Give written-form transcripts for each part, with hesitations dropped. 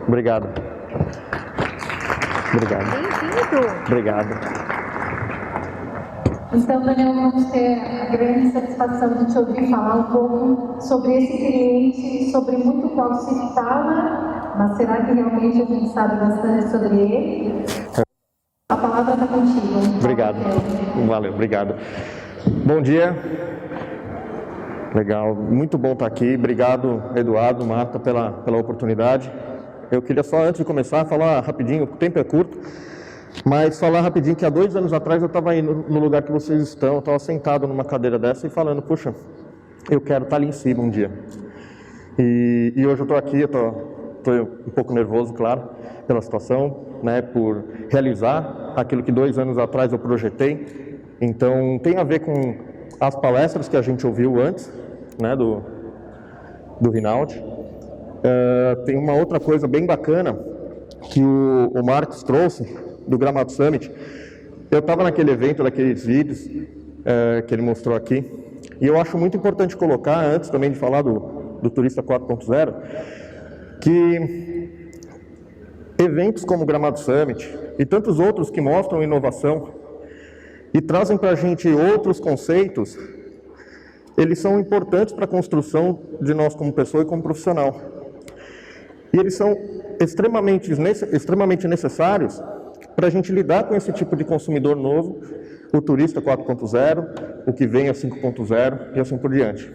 Obrigado. Obrigado. Bem-vindo. Obrigado. Então, Daniel, vamos ter a grande satisfação de te ouvir falar um pouco sobre esse cliente, sobre muito qual se fala, mas será que realmente a gente sabe bastante sobre ele? A palavra está contigo. Obrigado. Valeu, obrigado. Bom dia. Legal, muito bom estar aqui. Obrigado, Eduardo, Marta, pela oportunidade. Eu queria só, antes de começar, falar rapidinho, o tempo é curto, mas falar rapidinho que há 2 anos atrás eu estava aí no lugar que vocês estão, eu estava sentado numa cadeira dessa e falando, puxa, eu quero estar ali em cima um dia. E hoje eu estou aqui, eu estou um pouco nervoso, claro, pela situação, né, por realizar aquilo que 2 anos atrás eu projetei. Então, tem a ver com as palestras que a gente ouviu antes, né, do Rinaldi. Tem uma outra coisa bem bacana que o Marcos trouxe do Gramado Summit. Eu estava naquele evento, daqueles vídeos que ele mostrou aqui, e eu acho muito importante colocar, antes também de falar do Turista 4.0, que eventos como o Gramado Summit e tantos outros que mostram inovação e trazem para a gente outros conceitos, eles são importantes para a construção de nós como pessoa e como profissional. E eles são extremamente necessários para a gente lidar com esse tipo de consumidor novo, o turista 4.0, o que vem a 5.0 e assim por diante.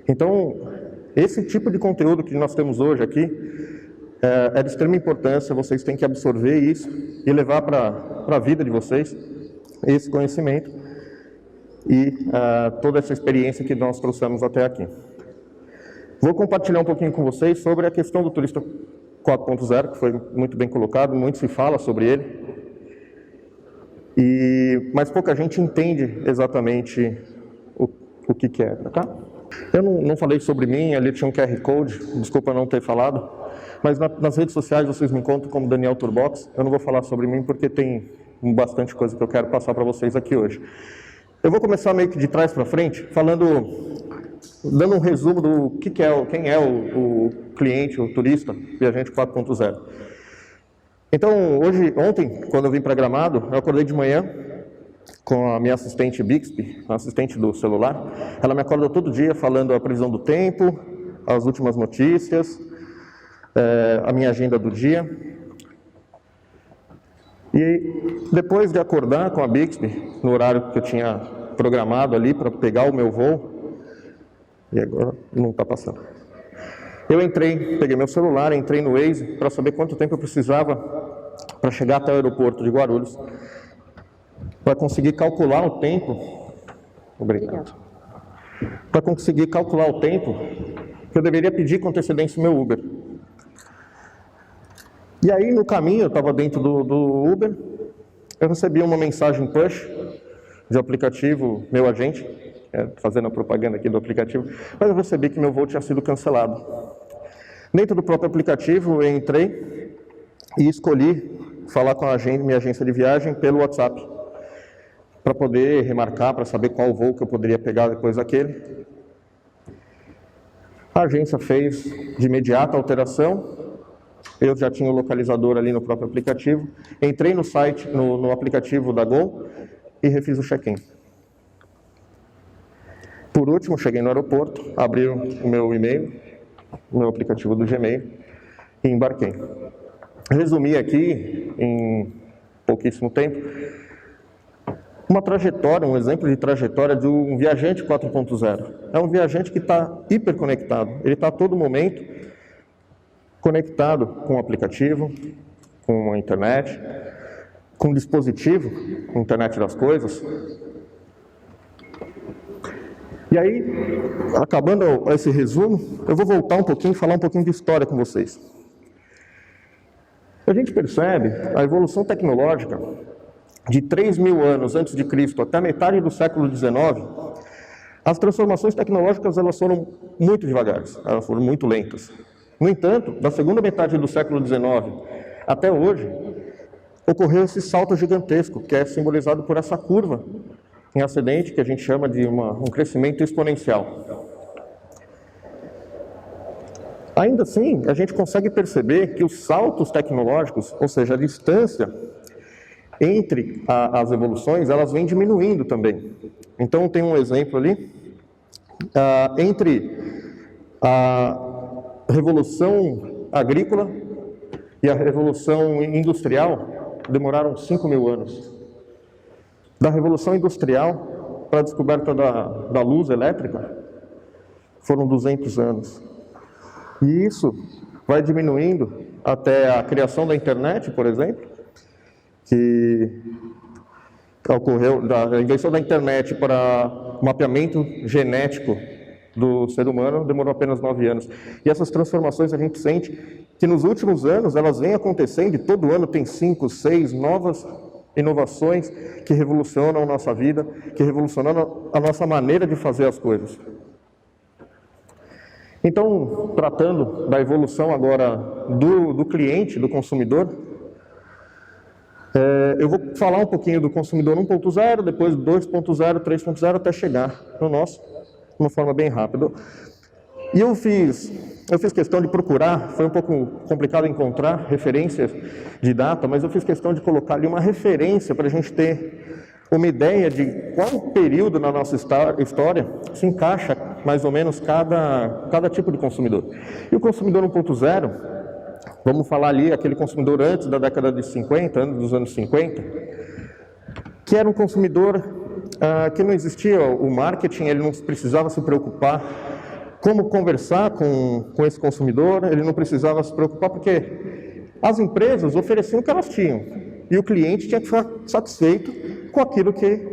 Então, esse tipo de conteúdo que nós temos hoje aqui é de extrema importância, vocês têm que absorver isso e levar para a vida de vocês esse conhecimento e toda essa experiência que nós trouxemos até aqui. Vou compartilhar um pouquinho com vocês sobre a questão do turista 4.0, que foi muito bem colocado, muito se fala sobre ele, mas pouca gente entende exatamente o que é. Tá? Eu não falei sobre mim, ali tinha um QR Code, desculpa não ter falado, mas nas redes sociais vocês me encontram como Daniel Turbox. Eu não vou falar sobre mim porque tem bastante coisa que eu quero passar para vocês aqui hoje. Eu vou começar meio que de trás para frente, dando um resumo do quem é o cliente, o turista, viajante 4.0. Então, ontem, quando eu vim para Gramado, eu acordei de manhã com a minha assistente Bixby, a assistente do celular. Ela me acorda todo dia falando a previsão do tempo, as últimas notícias, a minha agenda do dia. E depois de acordar com a Bixby, no horário que eu tinha programado ali para pegar o meu voo, e agora não está passando. Eu peguei meu celular, entrei no Waze para saber quanto tempo eu precisava para chegar até o aeroporto de Guarulhos, para conseguir calcular o tempo. Obrigado. Para conseguir calcular o tempo que eu deveria pedir com antecedência o meu Uber. E aí, no caminho, eu estava dentro do Uber, eu recebi uma mensagem push de aplicativo, meu agente, fazendo a propaganda aqui do aplicativo, mas eu percebi que meu voo tinha sido cancelado. Dentro do próprio aplicativo, eu entrei e escolhi falar com minha agência de viagem pelo WhatsApp, para poder remarcar, para saber qual voo que eu poderia pegar depois daquele. A agência fez de imediato a alteração, eu já tinha o localizador ali no próprio aplicativo, entrei no site, no aplicativo da Gol e refiz o check-in. Por último, cheguei no aeroporto, abri o meu e-mail, o meu aplicativo do Gmail e embarquei. Resumi aqui, em pouquíssimo tempo, uma trajetória, um exemplo de trajetória de um viajante 4.0. É um viajante que está hiperconectado, ele está a todo momento conectado com o aplicativo, com a internet, com o dispositivo, com a internet das coisas. E aí, acabando esse resumo, eu vou voltar um pouquinho e falar um pouquinho de história com vocês. A gente percebe a evolução tecnológica de 3.000 anos antes de Cristo até a metade do século XIX. As transformações tecnológicas elas foram muito devagares, elas foram muito lentas. No entanto, da segunda metade do século XIX até hoje, ocorreu esse salto gigantesco, que é simbolizado por essa curva em ascendente, que a gente chama de um crescimento exponencial. Ainda assim, a gente consegue perceber que os saltos tecnológicos, ou seja, a distância entre as evoluções, elas vêm diminuindo também. Então, tem um exemplo ali, entre a revolução agrícola e a revolução industrial, demoraram 5.000 anos. Da revolução industrial para a descoberta da luz elétrica, foram 200 anos. E isso vai diminuindo até a criação da internet, por exemplo, que ocorreu da invenção da internet para o mapeamento genético do ser humano, demorou apenas 9 anos. E essas transformações a gente sente que nos últimos anos elas vêm acontecendo e todo ano tem 5, 6 novas inovações que revolucionam a nossa vida, que revolucionam a nossa maneira de fazer as coisas. Então, tratando da evolução agora do cliente, do consumidor, eu vou falar um pouquinho do consumidor 1.0, depois 2.0, 3.0, até chegar no nosso, de uma forma bem rápida. E eu fiz questão de procurar, foi um pouco complicado encontrar referências de data, mas eu fiz questão de colocar ali uma referência para a gente ter uma ideia de qual período na nossa história se encaixa mais ou menos cada tipo de consumidor. E o consumidor 1.0, vamos falar ali aquele consumidor antes da década de 50, antes dos anos 50, que era um consumidor que não existia o marketing, ele não precisava se preocupar como conversar com esse consumidor, ele não precisava se preocupar porque as empresas ofereciam o que elas tinham e o cliente tinha que ficar satisfeito com aquilo que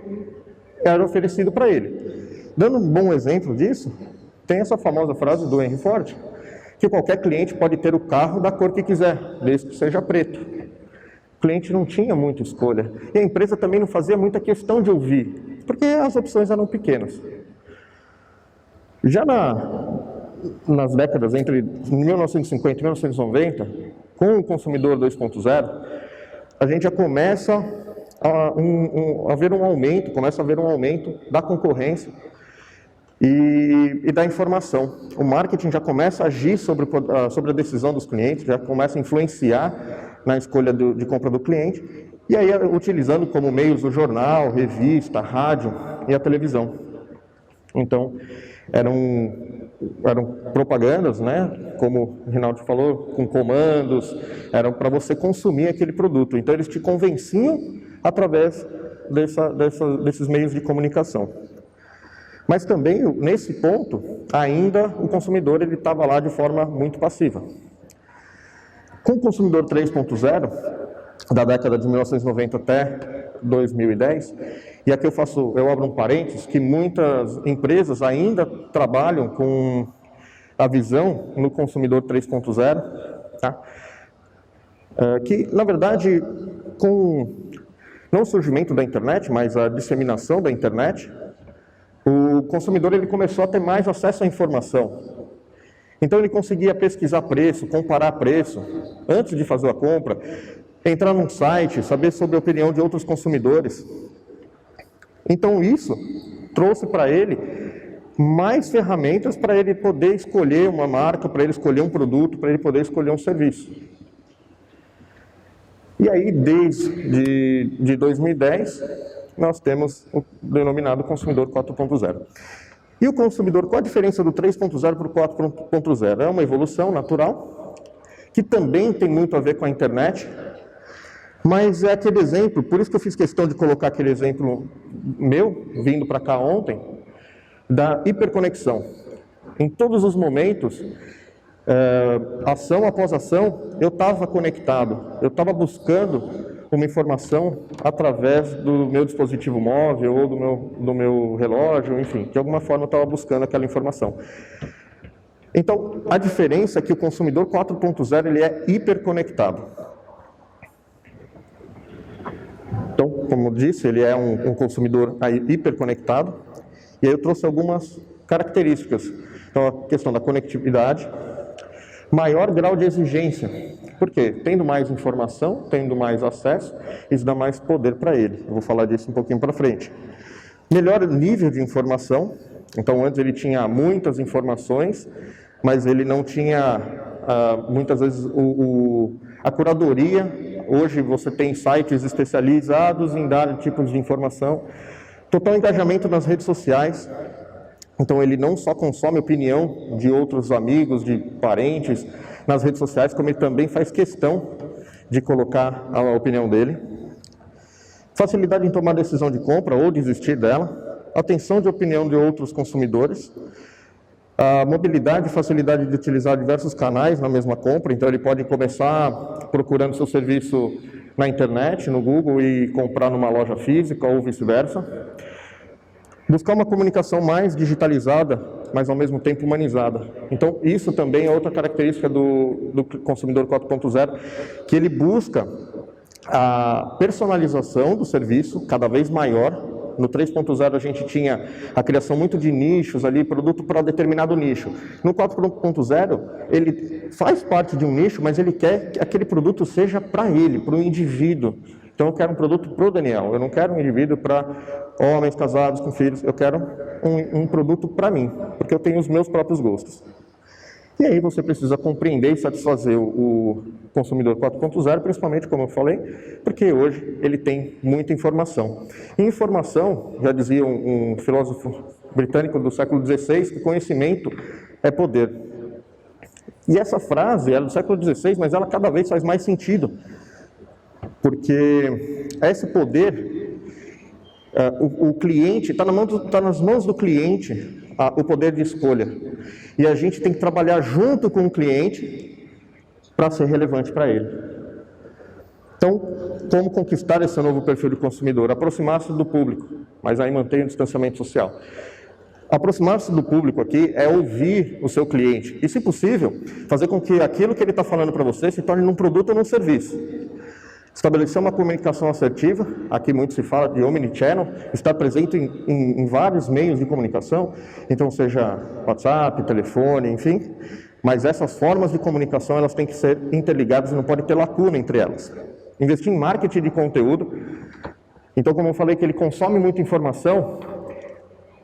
era oferecido para ele. Dando um bom exemplo disso, tem essa famosa frase do Henry Ford, que qualquer cliente pode ter o carro da cor que quiser, desde que seja preto. O cliente não tinha muita escolha. E a empresa também não fazia muita questão de ouvir, porque as opções eram pequenas. Já nas décadas entre 1950 e 1990, com o consumidor 2.0, a gente já começa a ver um aumento da concorrência e da informação. O marketing já começa a agir sobre a decisão dos clientes, já começa a influenciar na escolha de compra do cliente, e aí utilizando como meios o jornal, revista, rádio e a televisão. Então, eram propagandas, né, como o Rinaldo falou, com comandos, eram para você consumir aquele produto. Então, eles te convenciam através desses meios de comunicação. Mas também, nesse ponto, ainda o consumidor estava lá de forma muito passiva. Com o consumidor 3.0, da década de 1990 até 2010, e aqui eu abro um parênteses, que muitas empresas ainda trabalham com a visão no consumidor 3.0, tá? Que, na verdade, com não o surgimento da internet, mas a disseminação da internet, o consumidor ele começou a ter mais acesso à informação. Então ele conseguia pesquisar preço, comparar preço, antes de fazer a compra, entrar num site, saber sobre a opinião de outros consumidores. Então isso trouxe para ele mais ferramentas para ele poder escolher uma marca, para ele escolher um produto, para ele poder escolher um serviço. E aí, desde 2010, nós temos o denominado consumidor 4.0. E o consumidor, qual a diferença do 3.0 para o 4.0? É uma evolução natural, que também tem muito a ver com a internet, mas é aquele exemplo, por isso que eu fiz questão de colocar aquele exemplo meu, vindo para cá ontem, da hiperconexão. Em todos os momentos, ação após ação, eu estava conectado, eu estava buscando uma informação através do meu dispositivo móvel ou do meu relógio, enfim, de alguma forma eu estava buscando aquela informação. Então, a diferença é que o consumidor 4.0 ele é hiperconectado. Então, como eu disse, ele é um consumidor hiperconectado, e aí eu trouxe algumas características. Então, a questão da conectividade, maior grau de exigência. Por quê? Tendo mais informação, tendo mais acesso, isso dá mais poder para ele. Eu vou falar disso um pouquinho para frente. Melhor nível de informação. Então, antes ele tinha muitas informações, mas ele não tinha, muitas vezes, a curadoria. Hoje você tem sites especializados em dar tipos de informação, total engajamento nas redes sociais. Então ele não só consome opinião de outros amigos, de parentes nas redes sociais, como ele também faz questão de colocar a opinião dele. Facilidade em tomar decisão de compra ou desistir dela, atenção de opinião de outros consumidores, a mobilidade e facilidade de utilizar diversos canais na mesma compra. Então ele pode começar procurando seu serviço na internet, no Google, e comprar numa loja física ou vice-versa. Buscar uma comunicação mais digitalizada, mas ao mesmo tempo humanizada. Então isso também é outra característica do consumidor 4.0, que ele busca a personalização do serviço cada vez maior. No 3.0 a gente tinha a criação muito de nichos ali, produto para determinado nicho. No 4.0 ele faz parte de um nicho, mas ele quer que aquele produto seja para ele, para o indivíduo. Então eu quero um produto para o Daniel, eu não quero um indivíduo para homens casados com filhos, eu quero um produto para mim, porque eu tenho os meus próprios gostos. E aí você precisa compreender e satisfazer o consumidor 4.0, principalmente, como eu falei, porque hoje ele tem muita informação. E informação, já dizia um filósofo britânico do século XVI, que conhecimento é poder. E essa frase é do século XVI, mas ela cada vez faz mais sentido, porque esse poder, o cliente, está nas mãos do cliente o poder de escolha. E a gente tem que trabalhar junto com o cliente para ser relevante para ele. Então, como conquistar esse novo perfil de consumidor? Aproximar-se do público, mas aí manter o distanciamento social. Aproximar-se do público aqui é ouvir o seu cliente e, se possível, fazer com que aquilo que ele está falando para você se torne um produto ou um serviço. Estabelecer uma comunicação assertiva, aqui muito se fala de omnichannel, estar presente em vários meios de comunicação, então seja WhatsApp, telefone, enfim, mas essas formas de comunicação elas têm que ser interligadas e não pode ter lacuna entre elas. Investir em marketing de conteúdo, então como eu falei que ele consome muita informação,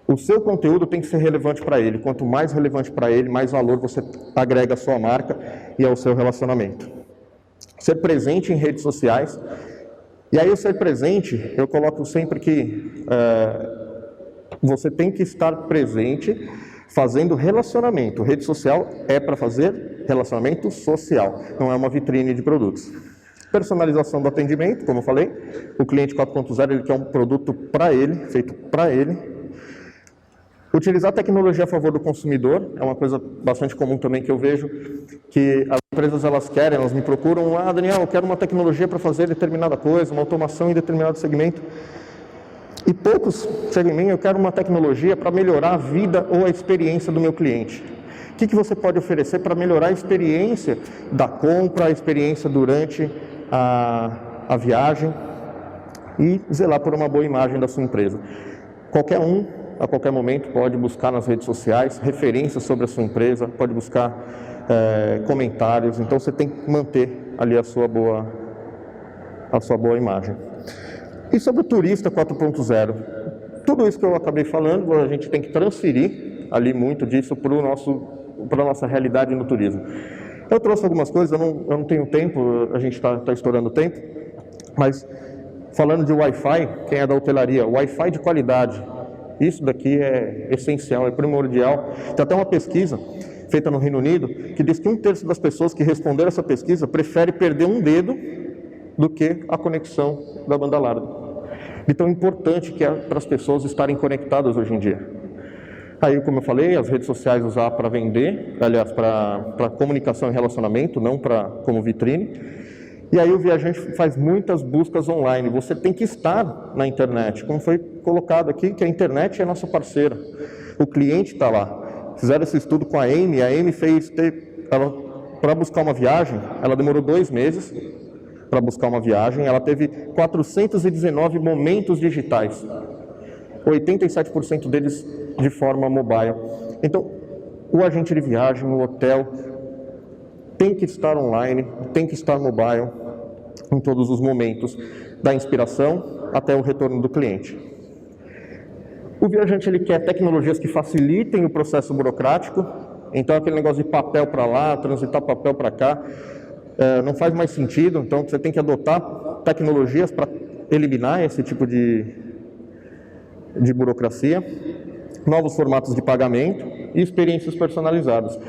o seu conteúdo tem que ser relevante para ele, quanto mais relevante para ele, mais valor você agrega à sua marca e ao seu relacionamento. Ser presente em redes sociais. E aí o ser presente, eu coloco sempre que você tem que estar presente fazendo relacionamento. Rede social é para fazer relacionamento social, não é uma vitrine de produtos. Personalização do atendimento, como eu falei, o cliente 4.0 ele quer um produto para ele, feito para ele. Utilizar a tecnologia a favor do consumidor é uma coisa bastante comum também que eu vejo, que as empresas elas me procuram, Daniel, eu quero uma tecnologia para fazer determinada coisa, uma automação em determinado segmento. E poucos chegam em mim, eu quero uma tecnologia para melhorar a vida ou a experiência do meu cliente. O que você pode oferecer para melhorar a experiência da compra, a experiência durante a viagem e zelar por uma boa imagem da sua empresa? Qualquer um, a qualquer momento, pode buscar nas redes sociais referências sobre a sua empresa, pode buscar comentários, então você tem que manter ali a sua boa imagem. E sobre o turista 4.0, tudo isso que eu acabei falando, a gente tem que transferir ali muito disso para a nossa realidade no turismo. Eu trouxe algumas coisas, eu não tenho tempo, a gente está estourando o tempo, mas falando de Wi-Fi, quem é da hotelaria, Wi-Fi de qualidade, isso daqui é essencial, é primordial. Tem até uma pesquisa feita no Reino Unido que diz que 1/3 das pessoas que responderam essa pesquisa prefere perder um dedo do que a conexão da banda larga. Então é importante que para as pessoas estarem conectadas hoje em dia. Aí, como eu falei, as redes sociais usar para vender, aliás, para comunicação e relacionamento, não como vitrine. E aí o viajante faz muitas buscas online. Você tem que estar na internet, como foi colocado aqui, que a internet é nossa parceira. O cliente está lá. Fizeram esse estudo com a Amy fez, para buscar uma viagem, ela demorou 2 meses para buscar uma viagem, ela teve 419 momentos digitais, 87% deles de forma mobile. Então, o agente de viagem, o hotel, tem que estar online, tem que estar mobile em todos os momentos, da inspiração até o retorno do cliente. O viajante ele quer tecnologias que facilitem o processo burocrático, Então, aquele negócio de papel para lá, transitar papel para cá, não faz mais sentido. Então, você tem que adotar tecnologias para eliminar esse tipo de burocracia, novos formatos de pagamento e experiências personalizadas.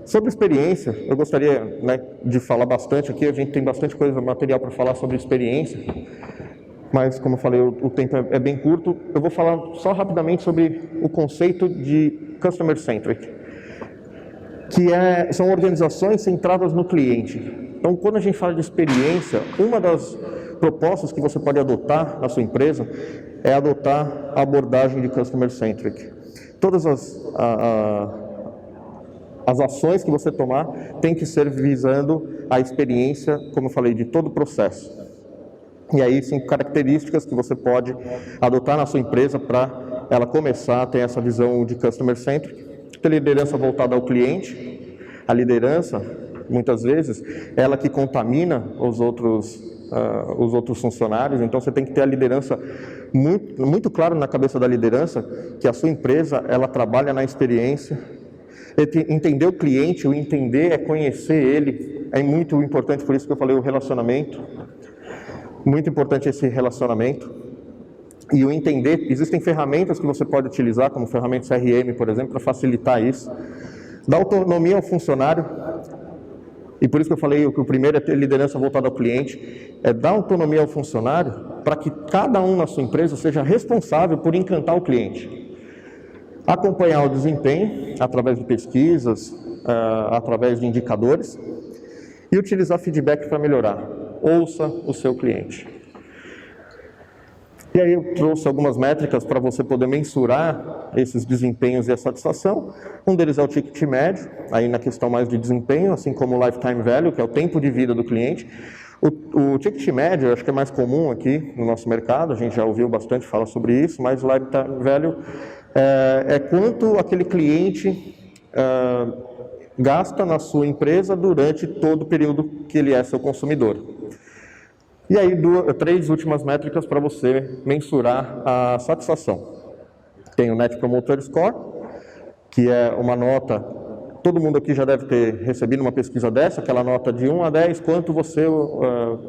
Sobre experiência, eu gostaria, né, de falar bastante aqui. A gente tem bastante coisa, material para falar sobre experiência, mas, como eu falei, o tempo é bem curto. Eu vou falar só rapidamente sobre o conceito de Customer Centric, que são organizações centradas no cliente. Então, quando a gente fala de experiência, uma das propostas que você pode adotar na sua empresa é adotar a abordagem de Customer Centric. Todas as ações que você tomar tem que ser visando a experiência, como eu falei, de todo o processo. E aí, sim, características que você pode adotar na sua empresa para ela começar a ter essa visão de Customer Centric. A liderança voltada ao cliente. A liderança, muitas vezes, ela que contamina os outros funcionários. Então, você tem que ter a liderança muito claro na cabeça da liderança que a sua empresa, ela trabalha na experiência. Entender o cliente, o entender é conhecer ele, é muito importante, por isso que eu falei o relacionamento, muito importante esse relacionamento. E o entender, existem ferramentas que você pode utilizar, como ferramenta CRM, por exemplo, para facilitar isso. Dar autonomia ao funcionário, e por isso que eu falei que o primeiro é ter liderança voltada ao cliente, é dar autonomia ao funcionário para que cada um na sua empresa seja responsável por encantar o cliente. Acompanhar o desempenho através de pesquisas, através de indicadores e utilizar feedback para melhorar. Ouça o seu cliente. E aí eu trouxe algumas métricas para você poder mensurar esses desempenhos e a satisfação. Um deles é o ticket médio, aí na questão mais de desempenho, assim como o lifetime value, que é o tempo de vida do cliente. O ticket médio, eu acho que é mais comum aqui no nosso mercado, a gente já ouviu bastante falar sobre isso, mas o lifetime value é quanto aquele cliente gasta na sua empresa durante todo o período que ele é seu consumidor. E aí, 3 últimas métricas para você mensurar a satisfação. Tem o Net Promoter Score, que é uma nota, todo mundo aqui já deve ter recebido uma pesquisa dessa, aquela nota de 1 a 10, quanto você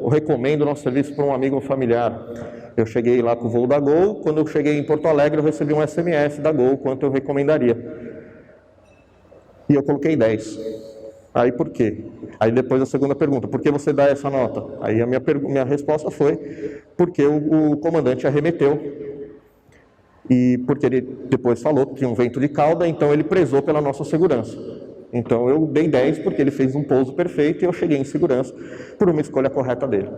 recomenda o nosso serviço para um amigo ou familiar. Eu cheguei lá com o voo da Gol, quando eu cheguei em Porto Alegre eu recebi um SMS da Gol, quanto eu recomendaria. E eu coloquei 10. Aí por quê? Aí depois a segunda pergunta, por que você dá essa nota? Aí a minha resposta foi, porque o comandante arremeteu. E porque ele depois falou que tinha um vento de cauda, então ele prezou pela nossa segurança. Então eu dei 10 porque ele fez um pouso perfeito e eu cheguei em segurança por uma escolha correta dele.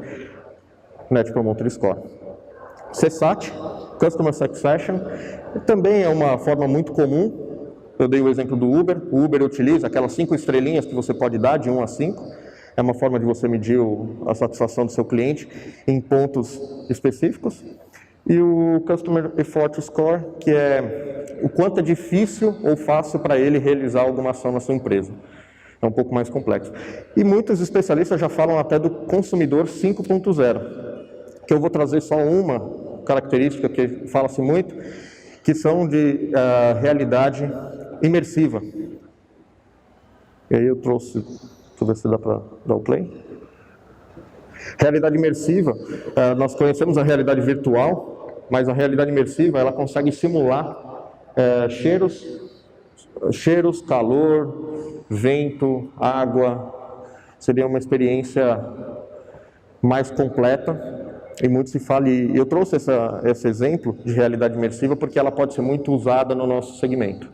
Net Promoter Score. CSAT, Customer Satisfaction, também é uma forma muito comum. Eu dei o exemplo do Uber. O Uber utiliza aquelas 5 estrelinhas que você pode dar, de 1 a 5. É uma forma de você medir a satisfação do seu cliente em pontos específicos. E o Customer Effort Score, que é o quanto é difícil ou fácil para ele realizar alguma ação na sua empresa. É um pouco mais complexo. E muitos especialistas já falam até do consumidor 5.0, que eu vou trazer só uma característica que fala-se muito, que são de realidade imersiva. E aí eu trouxe, deixa eu ver se dá para dar o play. Realidade imersiva, nós conhecemos a realidade virtual, mas a realidade imersiva ela consegue simular cheiros, calor, vento, água. Seria uma experiência mais completa. E muito se fala, e eu trouxe esse exemplo de realidade imersiva porque ela pode ser muito usada no nosso segmento.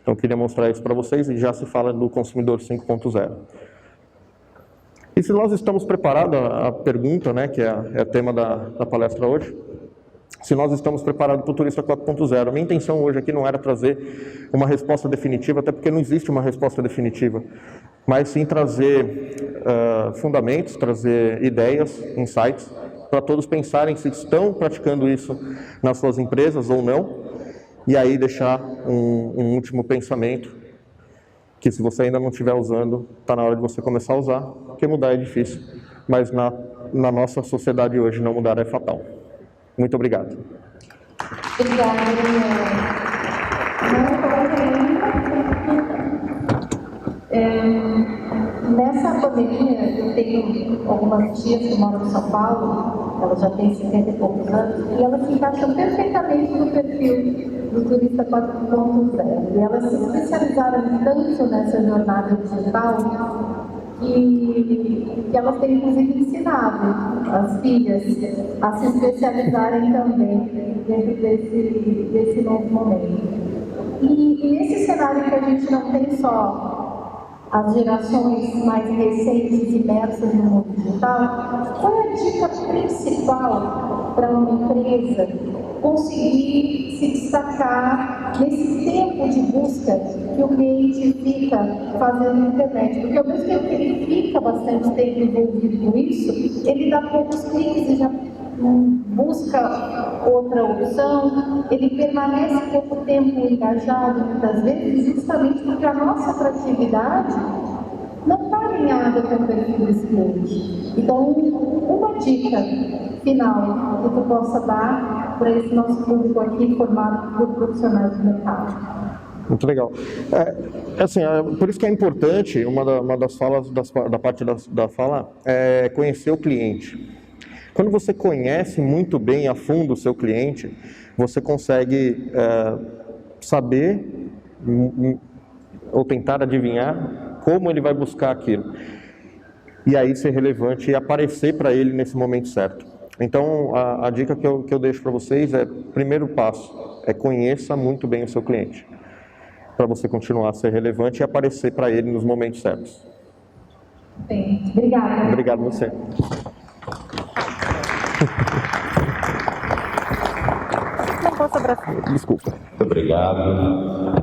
Então, eu queria mostrar isso para vocês e já se fala do consumidor 5.0. E se nós estamos preparados, a pergunta, né, que é o tema da palestra hoje, se nós estamos preparados para o turista 4.0. A minha intenção hoje aqui não era trazer uma resposta definitiva, até porque não existe uma resposta definitiva, mas sim trazer fundamentos, trazer ideias, insights, para todos pensarem se estão praticando isso nas suas empresas ou não, e aí deixar um último pensamento, que se você ainda não estiver usando, está na hora de você começar a usar, porque mudar é difícil, mas na nossa sociedade hoje não mudar é fatal. Muito obrigado. Obrigada, Daniel. Nessa pandemia, eu tenho algumas tias que moram em São Paulo, elas já têm 50 e poucos anos, e elas se encaixam perfeitamente no perfil do turista 4.0. E elas se especializaram tanto nessa jornada digital que elas têm, inclusive, ensinado as filhas a se especializarem também dentro desse novo momento. E nesse cenário que a gente não tem só as gerações mais recentes imersas no mundo digital, qual é a dica principal para uma empresa conseguir se destacar nesse tempo de busca que o cliente fica fazendo na internet? Porque ao mesmo tempo que ele fica bastante tempo envolvido com isso, ele dá poucos cliques e já busca outra opção, ele permanece pouco tempo engajado, muitas vezes, justamente porque a nossa atratividade não está alinhada com o perfil desse cliente. Então, uma dica final que tu possa dar para esse nosso público aqui formado por profissionais do mercado. Muito legal. Por isso que é importante, uma das falas, da parte da fala, é conhecer o cliente. Quando você conhece muito bem a fundo o seu cliente, você consegue saber ou tentar adivinhar como ele vai buscar aquilo. E aí ser relevante e aparecer para ele nesse momento certo. Então, a dica que eu deixo para vocês é, primeiro passo, é conheça muito bem o seu cliente, para você continuar a ser relevante e aparecer para ele nos momentos certos. Bem, obrigada. Obrigado a você. Não posso abraçar. Desculpa. Muito obrigado.